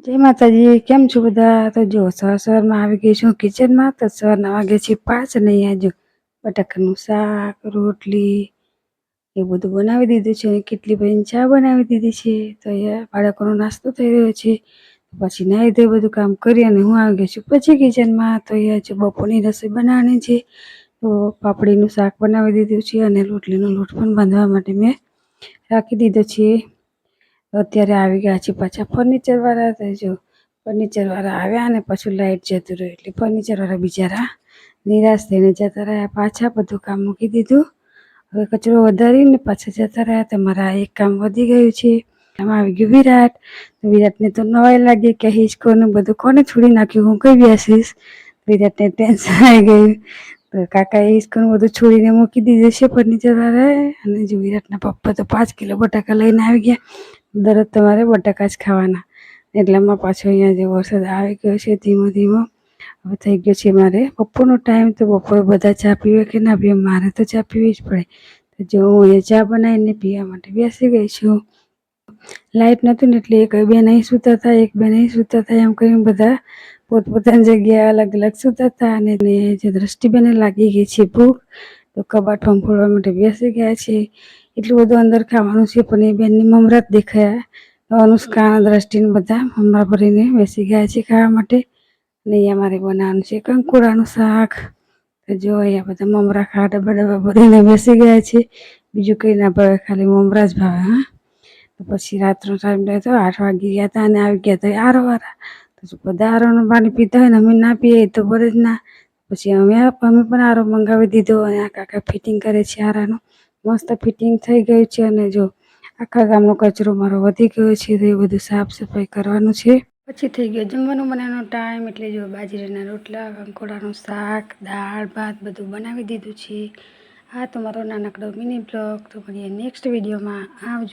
जय माताजी। केम छो बधा? तो जो सवार में आई गई छूँ किचन में। तो सवाરના वागे छे 5 અને અહીંયા જો બટાકાનું શાક રોટલી એ બધું બનાવી દીધું છે અને કેટલી બધી ચા બનાવી દીધી છે। તો અહીંયા બાળકોનો નાસ્તો થઈ રહ્યો છે। પછી નાઈ ધોઈ બધું કામ કરી અને હું આવી ગઈ છું પછી કિચનમાં। તો અહીંયા જો બપોરની રસોઈ બનાવવાની છે। તો પાપડીનું શાક બનાવી દીધું છે અને રોટલીનો લોટ પણ બાંધવા માટે મેં રાખી દીધો છે। અત્યારે આવી ગયા છે પાછા ફર્નિચર વાળા। તો જો ફર્નિચર વાળા આવ્યા અને પછી લાઈટ જતું રહ્યું એટલે ફર્નિચર વાળા બિચારા નિરાશ થઈને જતા રહ્યા। પાછા બધું કામ મૂકી દીધું। હવે કચરો વધારીને પાછા જતા રહ્યા। તો મારા એક કામ વધી ગયું છે। આમાં આવી ગયું વિરાટ। તો વિરાટને તો નવાઈ લાગી કે હિંચકોને બધું કોને છોડી નાખ્યું, હું કઈ બેસીશ। વિરાટને ટેન્શન આવી ગયું। તો કાકાએ હિંચકોને બધું છોડીને મૂકી દીધું છે ફર્નિચર વાળાએ। અને જો વિરાટના પપ્પા તો 5 કિલો બટાકા લઈને આવી ગયા। દરરોજ તમારે બટાકા જ ખાવાના। એટલામાં પાછો અહીંયા જે વરસાદ આવી ગયો છે ધીમો ધીમો। હવે થઈ ગયો છે મારે બપોરનો ટાઈમ। તો બપોરે બધા ચા પીવે કે ના પીવે, મારે તો ચા પીવી જ પડે। તો જો હું અહીંયા ચા બનાવીને પીવા માટે બેસી ગઈ છું। લાઈટ નહોતું ને એટલે એક બેન અહીં સૂતા હતા, એક બેન અહીં સૂતા હતા, એમ કરીને બધા પોતપોતાની જગ્યાએ અલગ અલગ સૂતા હતા। અને જે દ્રષ્ટિબેને લાગી ગઈ છે ભૂખ। તો કબાટ ફોડવા માટે બેસી ગયા છે। એટલું બધું અંદર ખાવાનું છે પણ એ બેનની મમરા જ દેખાયા। અનુષ્કા દ્રષ્ટિને બધા મમરા ભરીને બેસી ગયા છે ખાવા માટે। અને અહીંયા મારે બનાવવાનું છે કંકોડાનું શાક। તો જો અહીંયા બધા મમરા ખાવા ડબ્બા ભરીને બેસી ગયા છે। બીજું કંઈ ના ભાવે, ખાલી મમરા જ ભાવે। હા, તો પછી રાતનો ટાઈમ થયો તો 8 વાગી ગયા હતા અને આવી ગયા હતા આરો વાળા। તો બધા આરોનું પાણી પીતા હોય ને અમે ના પીએ તો બરે જ ના। પછી અમે પણ આરો મંગાવી દીધો અને આ કાકા ફિટિંગ કરે છે આરાનું। મસ્ત ફિટિંગ થઈ ગયું છે। અને જો આખા ગામનો કચરો મારો વધી ગયો છે તો એ બધું સાફ સફાઈ કરવાનું છે। પછી થઈ ગયો જમવાનું બનાવવાનો ટાઈમ। એટલે જો બાજરાના રોટલા, કંકોડાનું શાક, દાળ ભાત બધું બનાવી દીધું છે। આ તમારો નાનકડો મિની બ્લોગ। તો મળીએ નેક્સ્ટ વિડીયોમાં। આવજો।